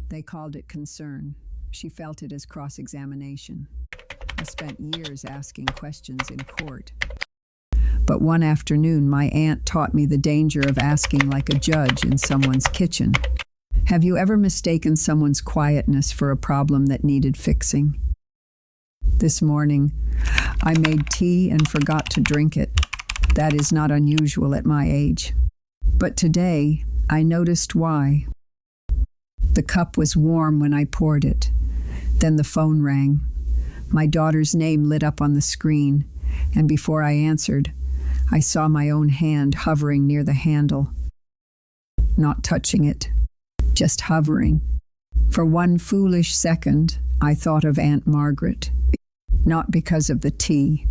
They called it concern. She felt it as cross-examination. I spent years asking questions in court. But one afternoon, my aunt taught me the danger of asking like a judge in someone's kitchen. Have you ever mistaken someone's quietness for a problem that needed fixing? This morning, I made tea and forgot to drink it. That is not unusual at my age. But today, I noticed why. The cup was warm when I poured it. Then the phone rang. My daughter's name lit up on the screen, and before I answered, I saw my own hand hovering near the handle. Not touching it, just hovering. For one foolish second, I thought of Aunt Margaret. Not because of the tea.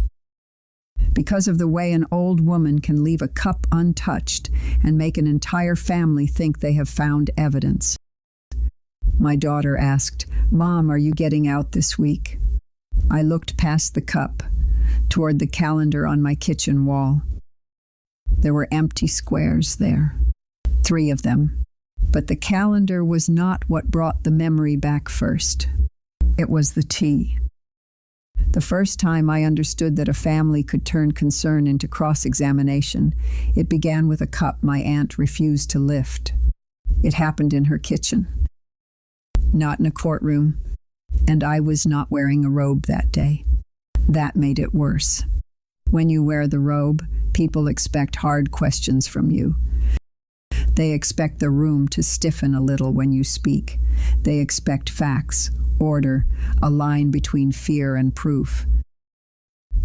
Because of the way an old woman can leave a cup untouched and make an entire family think they have found evidence. My daughter asked, "Mom, are you getting out this week?" I looked past the cup, toward the calendar on my kitchen wall. There were empty squares there, 3 of them. But the calendar was not what brought the memory back first. It was the tea. The first time I understood that a family could turn concern into cross-examination, it began with a cup my aunt refused to lift. It happened in her kitchen, not in a courtroom, and I was not wearing a robe that day. That made it worse. When you wear the robe, people expect hard questions from you. They expect the room to stiffen a little when you speak. They expect facts, order, a line between fear and proof.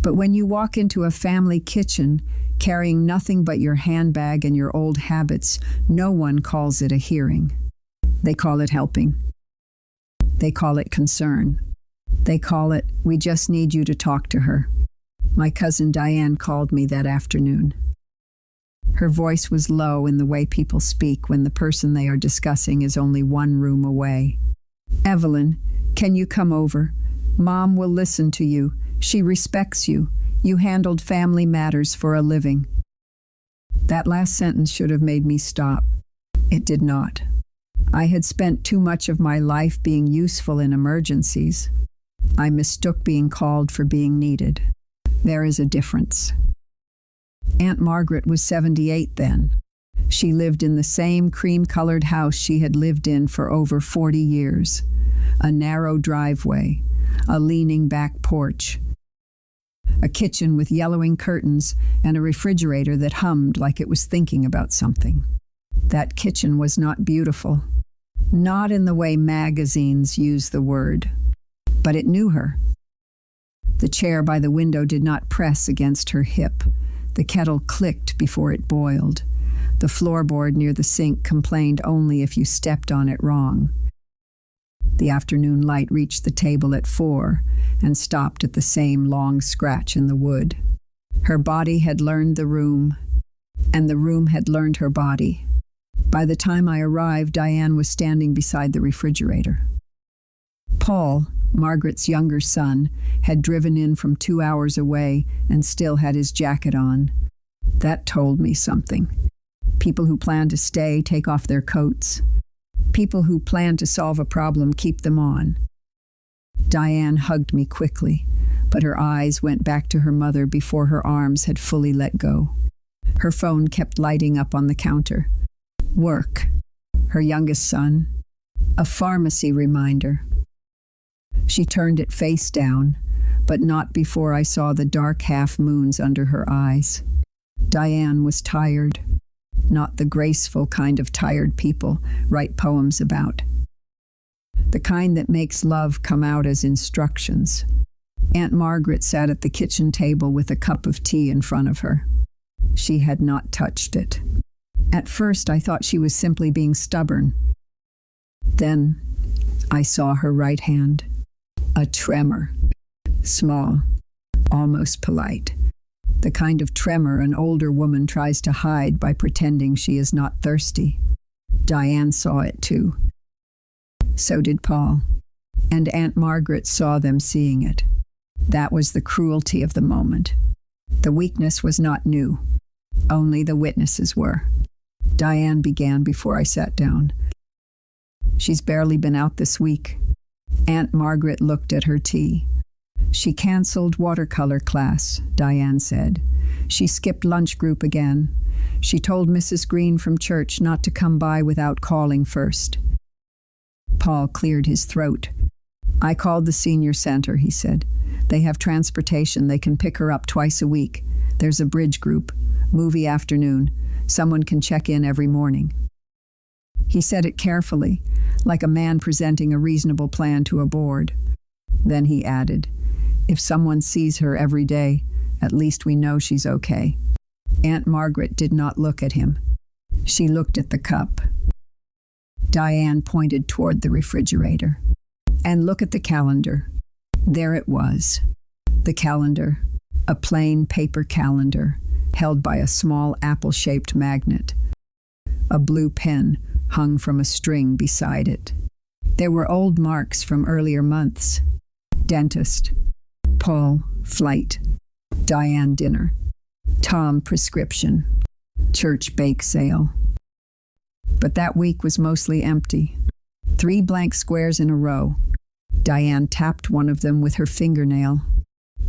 But when you walk into a family kitchen, carrying nothing but your handbag and your old habits, no one calls it a hearing. They call it helping. They call it concern. They call it, "We just need you to talk to her." My cousin Diane called me that afternoon. Her voice was low in the way people speak when the person they are discussing is only 1 room away. "Evelyn, can you come over? Mom will listen to you. She respects you. You handled family matters for a living." That last sentence should have made me stop. It did not. I had spent too much of my life being useful in emergencies. I mistook being called for being needed. There is a difference. Aunt Margaret was 78 then. She lived in the same cream-colored house she had lived in for over 40 years. A narrow driveway, a leaning back porch, a kitchen with yellowing curtains, and a refrigerator that hummed like it was thinking about something. That kitchen was not beautiful, not in the way magazines use the word, but it knew her. The chair by the window did not press against her hip. The kettle clicked before it boiled. The floorboard near the sink complained only if you stepped on it wrong. The afternoon light reached the table at 4 and stopped at the same long scratch in the wood. Her body had learned the room, and the room had learned her body. By the time I arrived, Diane was standing beside the refrigerator. Paul, Margaret's younger son, had driven in from 2 hours away and still had his jacket on. That told me something. People who plan to stay take off their coats. People who plan to solve a problem keep them on. Diane hugged me quickly, but her eyes went back to her mother before her arms had fully let go. Her phone kept lighting up on the counter. Work. Her youngest son. A pharmacy reminder. She turned it face down, but not before I saw the dark half-moons under her eyes. Diane was tired, not the graceful kind of tired people write poems about. The kind that makes love come out as instructions. Aunt Margaret sat at the kitchen table with a cup of tea in front of her. She had not touched it. At first, I thought she was simply being stubborn. Then, I saw her right hand. A tremor. Small, almost polite. The kind of tremor an older woman tries to hide by pretending she is not thirsty. Diane saw it too. So did Paul. And Aunt Margaret saw them seeing it. That was the cruelty of the moment. The weakness was not new. Only the witnesses were. Diane began before I sat down. She's barely been out this week. Aunt Margaret looked at her tea. She canceled watercolor class, Diane said. She skipped lunch group again. She told Mrs. Green from church not to come by without calling first. Paul cleared his throat. I called the senior center, he said. They have transportation. They can pick her up twice a week. There's a bridge group, movie afternoon. Someone can check in every morning. He said it carefully, like a man presenting a reasonable plan to a board. Then he added, if someone sees her every day, at least we know she's okay. Aunt Margaret did not look at him. She looked at the cup. Diane pointed toward the refrigerator. And look at the calendar. There it was. The calendar, a plain paper calendar, held by a small apple-shaped magnet. A blue pen hung from a string beside it. There were old marks from earlier months. Dentist. Paul, flight. Diane, dinner. Tom, prescription. Church bake sale. But that week was mostly empty. 3 blank squares in a row. Diane tapped one of them with her fingernail.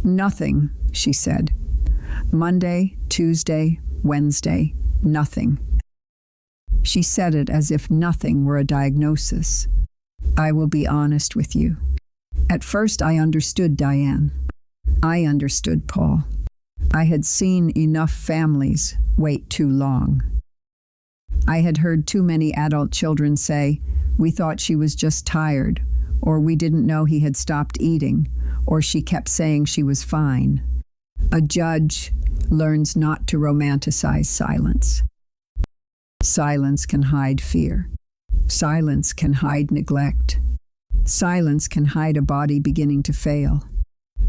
Nothing, she said. Monday, Tuesday, Wednesday, nothing. She said it as if nothing were a diagnosis. I will be honest with you. At first I understood Diane. I understood Paul. I had seen enough families wait too long. I had heard too many adult children say, we thought she was just tired, or we didn't know he had stopped eating, or she kept saying she was fine. A judge learns not to romanticize silence. Silence can hide fear. Silence can hide neglect. Silence can hide a body beginning to fail.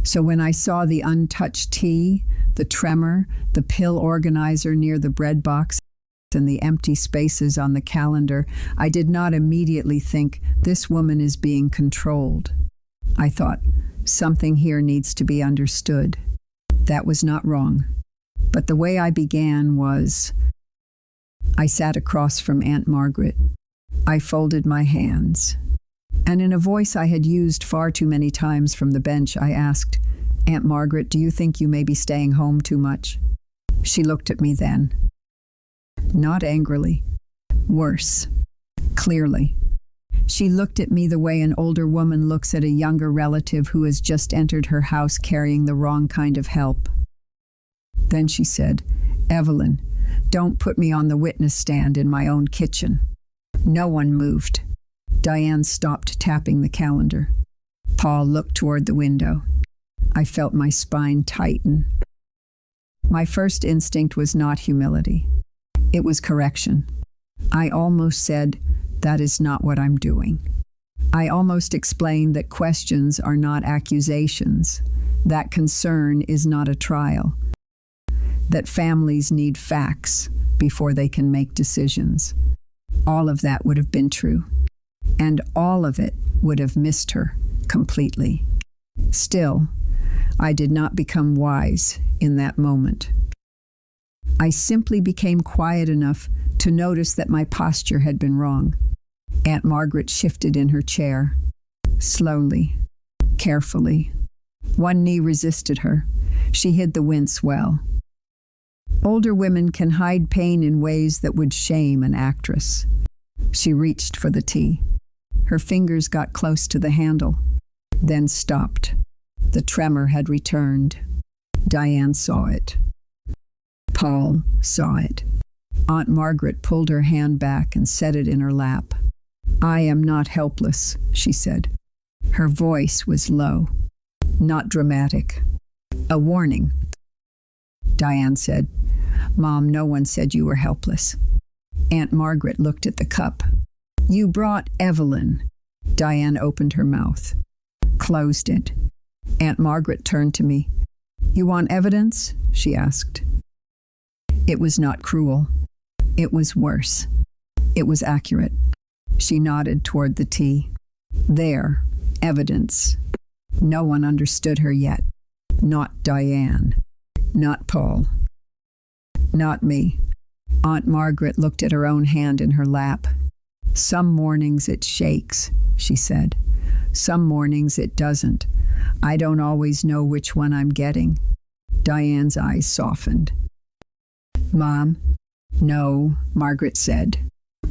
So when I saw the untouched tea, the tremor, the pill organizer near the bread box, and the empty spaces on the calendar, I did not immediately think, this woman is being controlled. I thought, something here needs to be understood. That was not wrong. But the way I began was, I sat across from Aunt Margaret. I folded my hands. And in a voice I had used far too many times from the bench, I asked, Aunt Margaret, do you think you may be staying home too much? She looked at me then. Not angrily. Worse. Clearly. She looked at me the way an older woman looks at a younger relative who has just entered her house carrying the wrong kind of help. Then she said, Evelyn, don't put me on the witness stand in my own kitchen. No one moved. Diane stopped tapping the calendar. Paul looked toward the window. I felt my spine tighten. My first instinct was not humility. It was correction. I almost said, that is not what I'm doing. I almost explained that questions are not accusations, that concern is not a trial, that families need facts before they can make decisions. All of that would have been true, and all of it would have missed her completely. Still, I did not become wise in that moment. I simply became quiet enough to notice that my posture had been wrong. Aunt Margaret shifted in her chair. Slowly, carefully. One knee resisted her. She hid the wince well. Older women can hide pain in ways that would shame an actress. She reached for the tea. Her fingers got close to the handle, then stopped. The tremor had returned. Diane saw it. Paul saw it. Aunt Margaret pulled her hand back and set it in her lap. I am not helpless, she said. Her voice was low, not dramatic. A warning. Diane said, Mom, no one said you were helpless. Aunt Margaret looked at the cup. You brought Evelyn. Diane opened her mouth, closed it. Aunt Margaret turned to me. You want evidence? She asked. It was not cruel. It was worse. It was accurate. She nodded toward the tea. There, evidence. No one understood her yet. Not Diane. Not Paul. Not me. Aunt Margaret looked at her own hand in her lap. Some mornings it shakes, she said. Some mornings it doesn't. I don't always know which one I'm getting. Diane's eyes softened. Mom? No, Margaret said.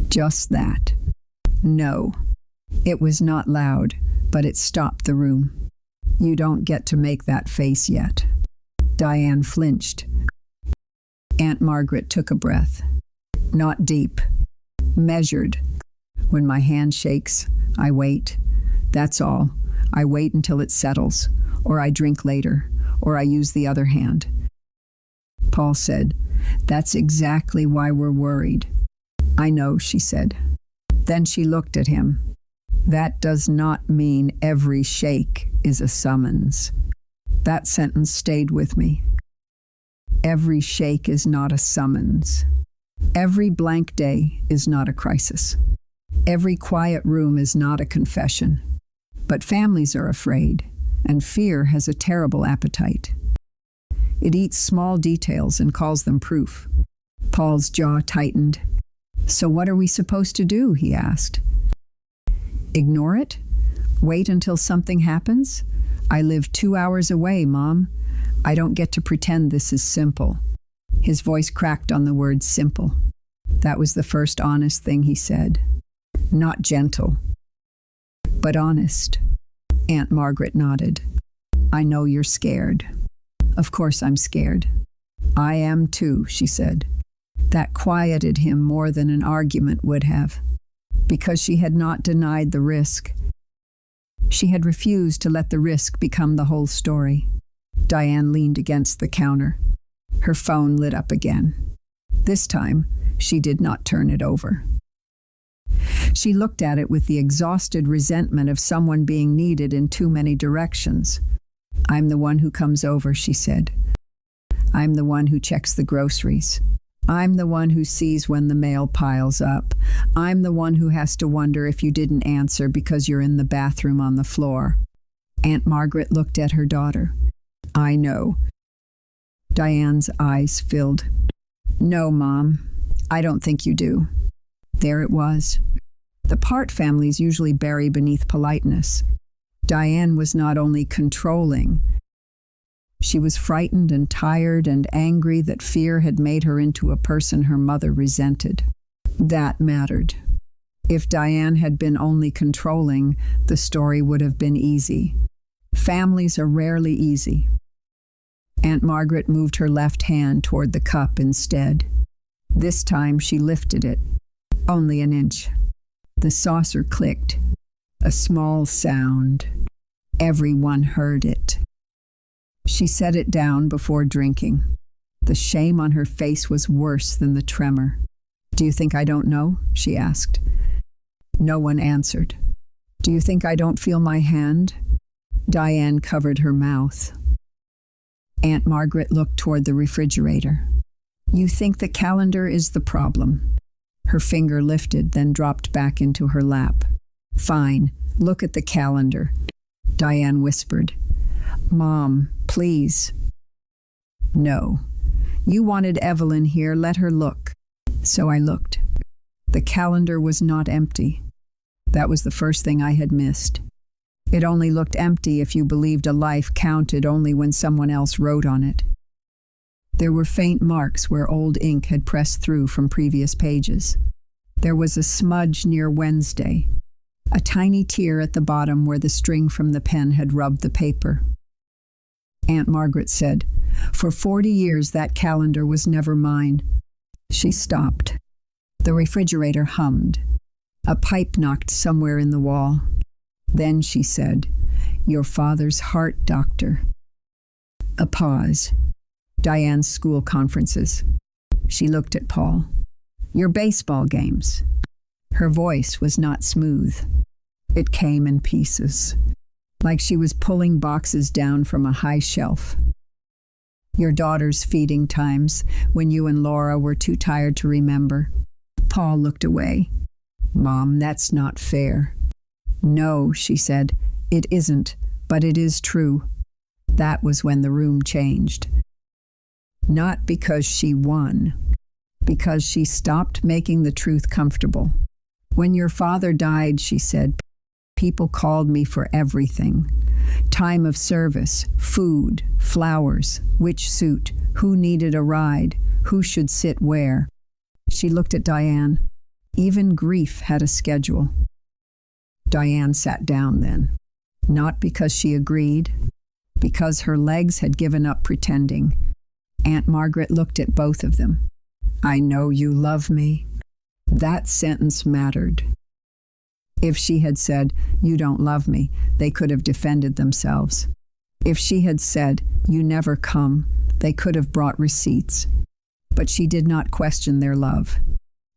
Just that. No. It was not loud, but it stopped the room. You don't get to make that face yet. Diane flinched. Aunt Margaret took a breath. Not deep. Measured. When my hand shakes, I wait. That's all. I wait until it settles, or I drink later, or I use the other hand. Paul said, That's exactly why we're worried. I know, she said. Then she looked at him. That does not mean every shake is a summons. That sentence stayed with me. Every shake is not a summons. Every blank day is not a crisis. Every quiet room is not a confession. But families are afraid, and fear has a terrible appetite. It eats small details and calls them proof. Paul's jaw tightened. So what are we supposed to do? He asked. Ignore it? Wait until something happens? I live 2 hours away, Mom. I don't get to pretend this is simple. His voice cracked on the word simple. That was the first honest thing he said. Not gentle, but honest. Aunt Margaret nodded. I know you're scared. Of course I'm scared. I am too, she said. That quieted him more than an argument would have, because she had not denied the risk. She had refused to let the risk become the whole story. Diane leaned against the counter. Her phone lit up again. This time, she did not turn it over. She looked at it with the exhausted resentment of someone being needed in too many directions. I'm the one who comes over, she said. I'm the one who checks the groceries. I'm the one who sees when the mail piles up. I'm the one who has to wonder if you didn't answer because you're in the bathroom on the floor. Aunt Margaret looked at her daughter. I know. Diane's eyes filled. No, Mom, I don't think you do. There it was. The part families usually bury beneath politeness. Diane was not only controlling, she was frightened and tired and angry that fear had made her into a person her mother resented. That mattered. If Diane had been only controlling, the story would have been easy. Families are rarely easy. Aunt Margaret moved her left hand toward the cup instead. This time she lifted it, only an inch. The saucer clicked, a small sound. Everyone heard it. She set it down before drinking. The shame on her face was worse than the tremor. Do you think I don't know? She asked. No one answered. Do you think I don't feel my hand? Diane covered her mouth. Aunt Margaret looked toward the refrigerator. You think the calendar is the problem? Her finger lifted, then dropped back into her lap. Fine, look at the calendar, Diane whispered. Mom, please. No. You wanted Evelyn here, let her look. So I looked. The calendar was not empty. That was the first thing I had missed. It only looked empty if you believed a life counted only when someone else wrote on it. There were faint marks where old ink had pressed through from previous pages. There was a smudge near Wednesday, a tiny tear at the bottom where the string from the pen had rubbed the paper. Aunt Margaret said, For 40 years that calendar was never mine. She stopped. The refrigerator hummed. A pipe knocked somewhere in the wall. Then she said, Your father's heart doctor. A pause. Diane's school conferences. She looked at Paul. Your baseball games. Her voice was not smooth. It came in pieces, like she was pulling boxes down from a high shelf. Your daughter's feeding times, when you and Laura were too tired to remember. Paul looked away. Mom, that's not fair. No, she said, it isn't, but it is true. That was when the room changed. Not because she won, because she stopped making the truth comfortable. When your father died, she said, people called me for everything. Time of service, food, flowers, which suit, who needed a ride, who should sit where. She looked at Diane. Even grief had a schedule. Diane sat down then, not because she agreed, because her legs had given up pretending. Aunt Margaret looked at both of them. I know you love me. That sentence mattered. If she had said, you don't love me, they could have defended themselves. If she had said, you never come, they could have brought receipts. But she did not question their love.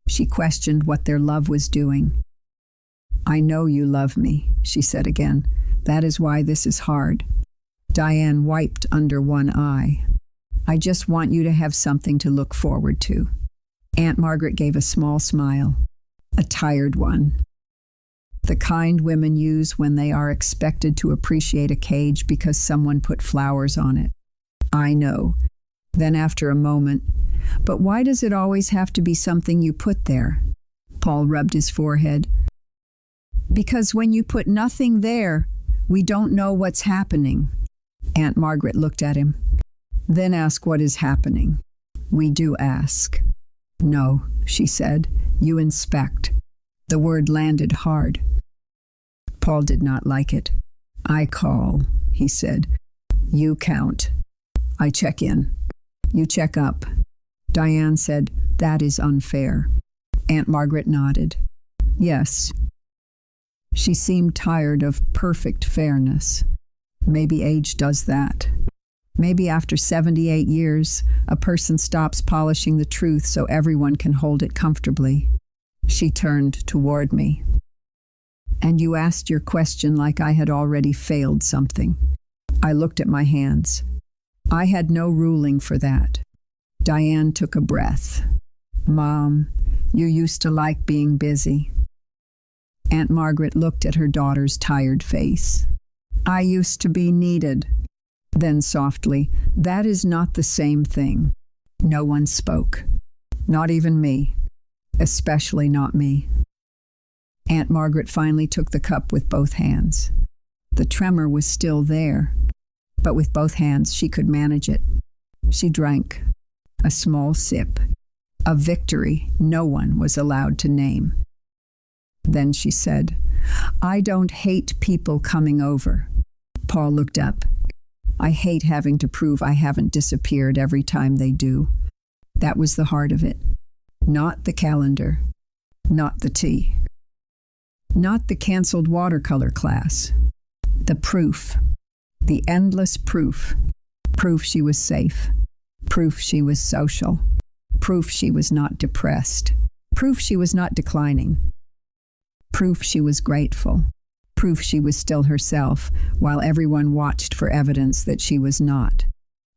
She questioned what their love was doing. I know you love me, she said again. That is why this is hard. Diane wiped under one eye. I just want you to have something to look forward to. Aunt Margaret gave a small smile, a tired one. The kind women use when they are expected to appreciate a cage because someone put flowers on it. I know. Then after a moment, but why does it always have to be something you put there? Paul rubbed his forehead. Because when you put nothing there, we don't know what's happening. Aunt Margaret looked at him. Then ask what is happening. We do ask. No, she said. You inspect. The word landed hard. Paul did not like it. I call, he said. You count. I check in. You check up. Diane said, that is unfair. Aunt Margaret nodded. Yes. She seemed tired of perfect fairness. Maybe age does that. Maybe after 78 years, a person stops polishing the truth so everyone can hold it comfortably. She turned toward me. And you asked your question like I had already failed something. I looked at my hands. I had no ruling for that. Diane took a breath. Mom, you used to like being busy. Aunt Margaret looked at her daughter's tired face. I used to be needed. Then softly, that is not the same thing. No one spoke. Not even me. Especially not me. Aunt Margaret finally took the cup with both hands. The tremor was still there, but with both hands she could manage it. She drank. A small sip. A victory no one was allowed to name. Then she said, I don't hate people coming over. Paul looked up. I hate having to prove I haven't disappeared every time they do. That was the heart of it. Not the calendar. Not the tea. Not the canceled watercolor class. The proof. The endless proof. Proof she was safe. Proof she was social. Proof she was not depressed. Proof she was not declining. Proof she was grateful. Proof she was still herself, while everyone watched for evidence that she was not.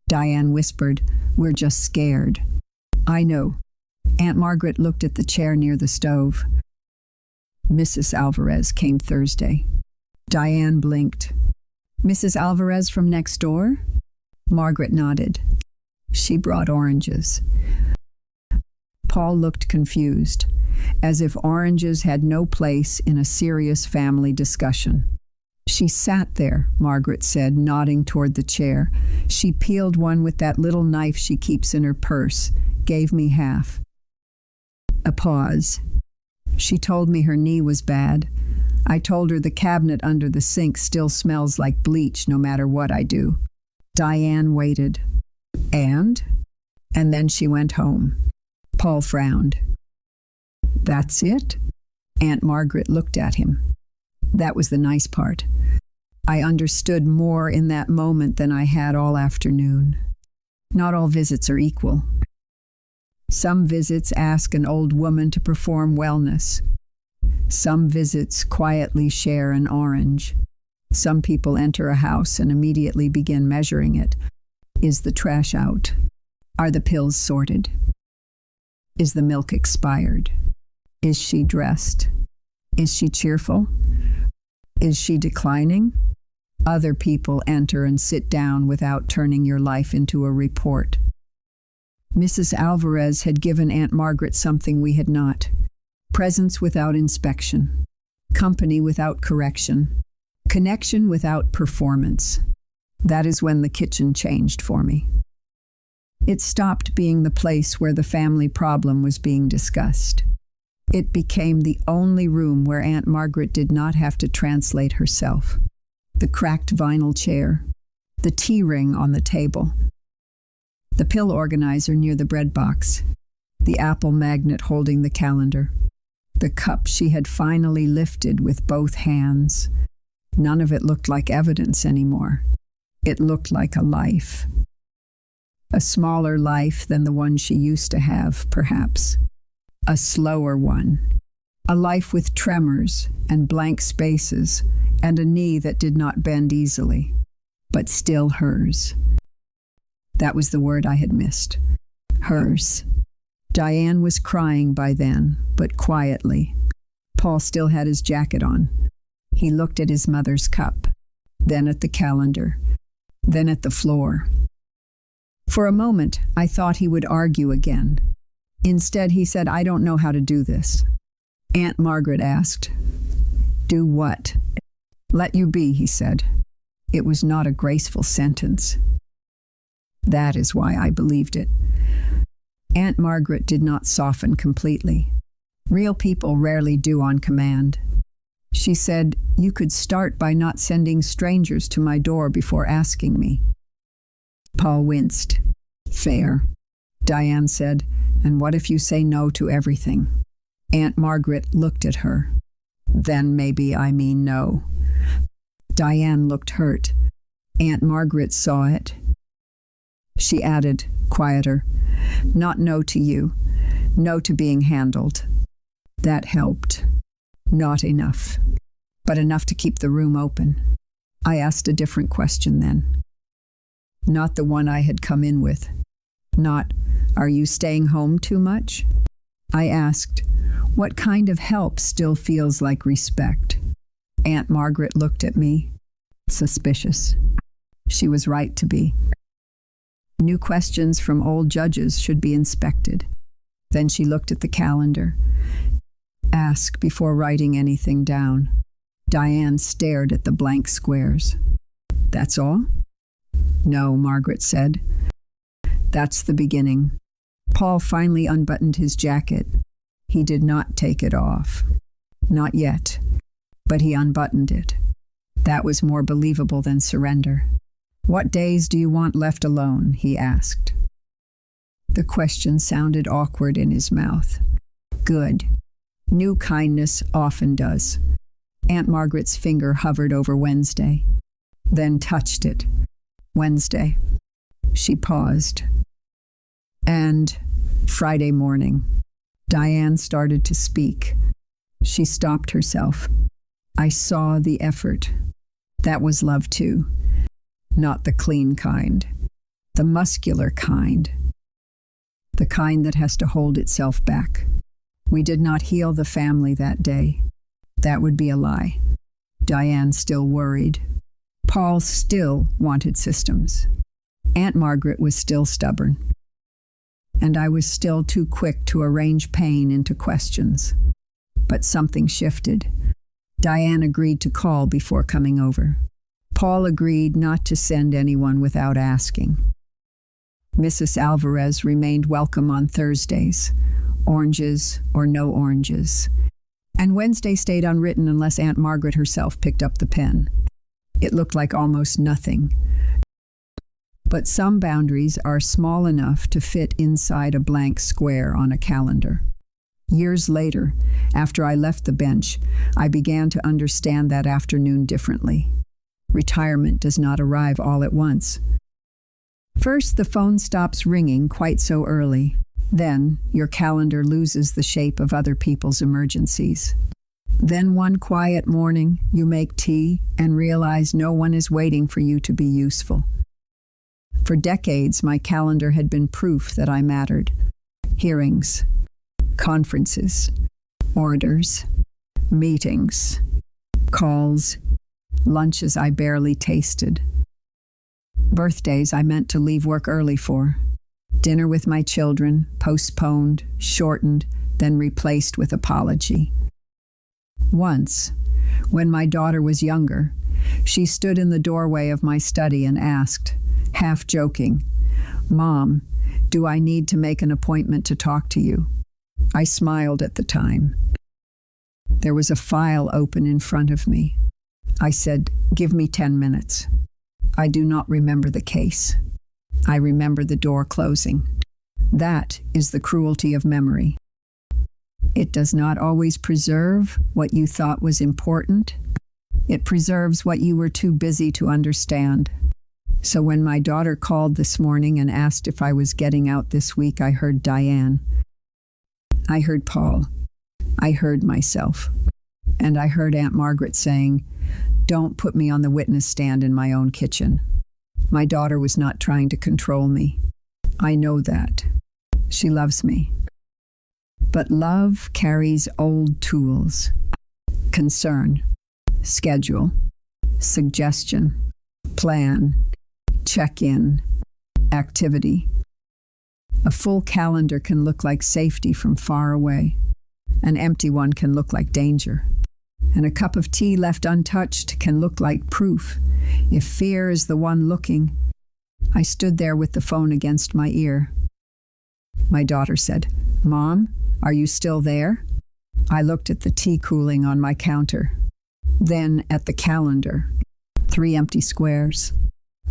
Diane whispered, We're just scared. I know. Aunt Margaret looked at the chair near the stove. Mrs. Alvarez came Thursday. Diane blinked. Mrs. Alvarez from next door? Margaret nodded. She brought oranges. Paul looked confused, as if oranges had no place in a serious family discussion. She sat there, Margaret said, nodding toward the chair. She peeled one with that little knife she keeps in her purse, gave me half. A pause. She told me her knee was bad. I told her the cabinet under the sink still smells like bleach no matter what I do. Diane waited. And then she went home. Paul frowned. That's it? Aunt Margaret looked at him. That was the nice part. I understood more in that moment than I had all afternoon. Not all visits are equal. Some visits ask an old woman to perform wellness. Some visits quietly share an orange. Some people enter a house and immediately begin measuring it. Is the trash out? Are the pills sorted? Is the milk expired? Is she dressed? Is she cheerful? Is she declining? Other people enter and sit down without turning your life into a report. Mrs. Alvarez had given Aunt Margaret something we had not. presence without inspection, company without correction, connection without performance. That is when the kitchen changed for me. It stopped being the place where the family problem was being discussed. It became the only room where Aunt Margaret did not have to translate herself. The cracked vinyl chair, the tea ring on the table, the pill organizer near the bread box, the apple magnet holding the calendar, the cup she had finally lifted with both hands. None of it looked like evidence anymore. It looked like a life. A smaller life than the one she used to have, perhaps. A slower one. A life with tremors and blank spaces and a knee that did not bend easily, but still hers. That was the word I had missed. Hers. Diane was crying by then, but quietly. Paul still had his jacket on. He looked at his mother's cup, then at the calendar, then at the floor. For a moment, I thought he would argue again. Instead, he said, "I don't know how to do this." Aunt Margaret asked, "Do what?" "Let you be," he said. It was not a graceful sentence. That is why I believed it. Aunt Margaret did not soften completely. Real people rarely do on command. She said, "You could start by not sending strangers to my door before asking me." Paul winced. "Fair." Diane said, "And what if you say no to everything?" Aunt Margaret looked at her. "Then maybe I mean no." Diane looked hurt. Aunt Margaret saw it. She added, quieter, "Not no to you, no to being handled." That helped. Not enough, but enough to keep the room open. I asked a different question then. Not the one I had come in with. Not, "Are you staying home too much?" I asked, "What kind of help still feels like respect?" Aunt Margaret looked at me, suspicious. She was right to be. New questions from old judges should be inspected. Then she looked at the calendar. Ask before writing anything down. Diane stared at the blank squares. "That's all?" "No," Margaret said. "That's the beginning." Paul finally unbuttoned his jacket. He did not take it off. Not yet. But he unbuttoned it. That was more believable than surrender. "What days do you want left alone?" he asked. The question sounded awkward in his mouth. Good. New kindness often does. Aunt Margaret's finger hovered over Wednesday, then touched it. Wednesday. She paused. And Friday morning. Diane started to speak. She stopped herself. I saw the effort. That was love too. Not the clean kind. The muscular kind. The kind that has to hold itself back. We did not heal the family that day. That would be a lie. Diane still worried. Paul still wanted systems. Aunt Margaret was still stubborn. And I was still too quick to arrange pain into questions. But something shifted. Diane agreed to call before coming over. Paul agreed not to send anyone without asking. Mrs. Alvarez remained welcome on Thursdays, oranges or no oranges. And Wednesday stayed unwritten unless Aunt Margaret herself picked up the pen. It looked like almost nothing. But some boundaries are small enough to fit inside a blank square on a calendar. Years later, after I left the bench, I began to understand that afternoon differently. Retirement does not arrive all at once. First, the phone stops ringing quite so early. Then, your calendar loses the shape of other people's emergencies. Then one quiet morning, you make tea and realize no one is waiting for you to be useful. For decades, my calendar had been proof that I mattered. Hearings, conferences, orders, meetings, calls, lunches I barely tasted. Birthdays I meant to leave work early for. Dinner with my children, postponed, shortened, then replaced with apology. Once, when my daughter was younger, she stood in the doorway of my study and asked, half joking, "Mom, do I need to make an appointment to talk to you?" I smiled at the time. There was a file open in front of me. I said, "Give me 10 minutes." I do not remember the case. I remember the door closing. That is the cruelty of memory. It does not always preserve what you thought was important. It preserves what you were too busy to understand. So when my daughter called this morning and asked if I was getting out this week, I heard Diane. I heard Paul. I heard myself. And I heard Aunt Margaret saying, "Don't put me on the witness stand in my own kitchen." My daughter was not trying to control me. I know that. She loves me. But love carries old tools: concern, schedule, suggestion, plan, check-in, activity. A full calendar can look like safety from far away. An empty one can look like danger. And a cup of tea left untouched can look like proof. If fear is the one looking. I stood there with the phone against my ear. My daughter said, "Mom, are you still there?" I looked at the tea cooling on my counter. Then at the calendar. 3 empty squares.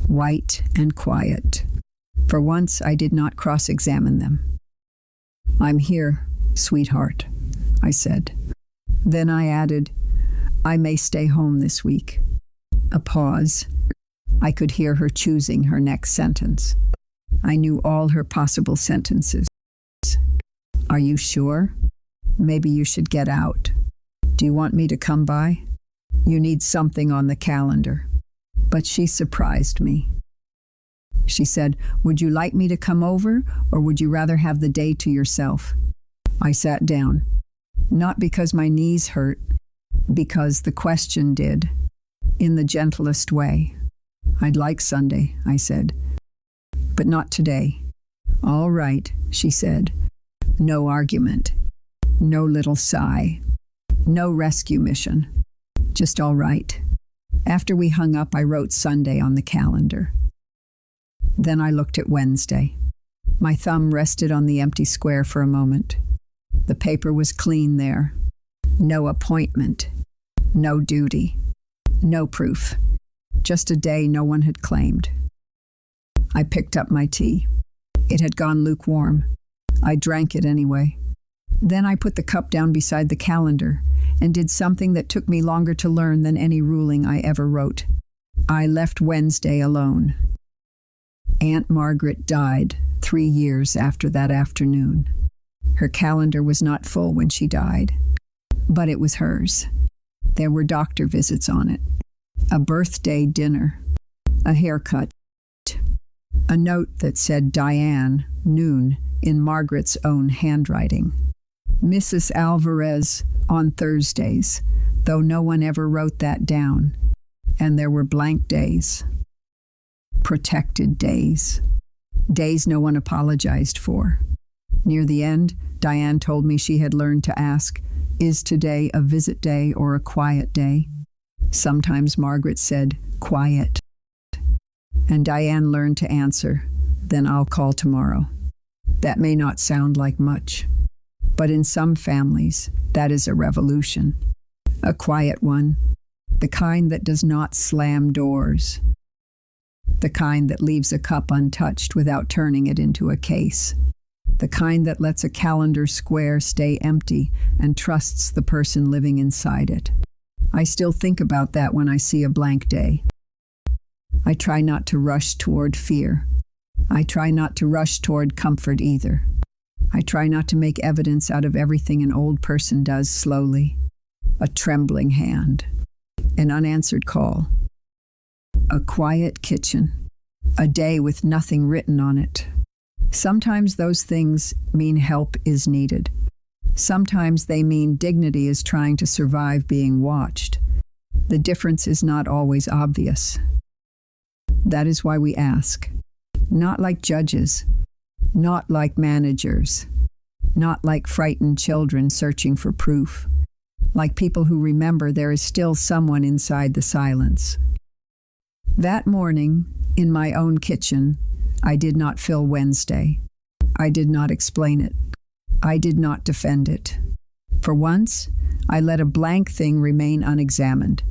White and quiet. For once, I did not cross-examine them. "I'm here, sweetheart," I said. Then I added, "I may stay home this week." A pause. I could hear her choosing her next sentence. I knew all her possible sentences. "Are you sure? Maybe you should get out. Do you want me to come by? You need something on the calendar." But she surprised me. She said, "Would you like me to come over, or would you rather have the day to yourself?" I sat down. Not because my knees hurt, because the question did, in the gentlest way. "I'd like Sunday," I said, "but not today." "All right," she said. No argument. No little sigh. No rescue mission. Just all right. After we hung up, I wrote Sunday on the calendar. Then I looked at Wednesday. My thumb rested on the empty square for a moment. The paper was clean there. No appointment. No duty. No proof. Just a day no one had claimed. I picked up my tea. It had gone lukewarm. I drank it anyway. Then I put the cup down beside the calendar and did something that took me longer to learn than any ruling I ever wrote. I left Wednesday alone. Aunt Margaret died 3 years after that afternoon. Her calendar was not full when she died, but it was hers. There were doctor visits on it, a birthday dinner, a haircut, a note that said Diane, noon, in Margaret's own handwriting. Mrs. Alvarez on Thursdays, though no one ever wrote that down. And there were blank days. Protected days. Days no one apologized for. Near the end, Diane told me she had learned to ask, "Is today a visit day or a quiet day?" Sometimes Margaret said, "Quiet." And Diane learned to answer, "Then I'll call tomorrow." That may not sound like much, but in some families, that is a revolution. A quiet one, the kind that does not slam doors, the kind that leaves a cup untouched without turning it into a case, the kind that lets a calendar square stay empty and trusts the person living inside it. I still think about that when I see a blank day. I try not to rush toward fear. I try not to rush toward comfort either. I try not to make evidence out of everything an old person does slowly. A trembling hand, an unanswered call, a quiet kitchen, a day with nothing written on it. Sometimes those things mean help is needed. Sometimes they mean dignity is trying to survive being watched. The difference is not always obvious. That is why we ask. Not like judges, not like managers, not like frightened children searching for proof, like people who remember there is still someone inside the silence. That morning, in my own kitchen, I did not fill Wednesday. I did not explain it. I did not defend it. For once, I let a blank thing remain unexamined.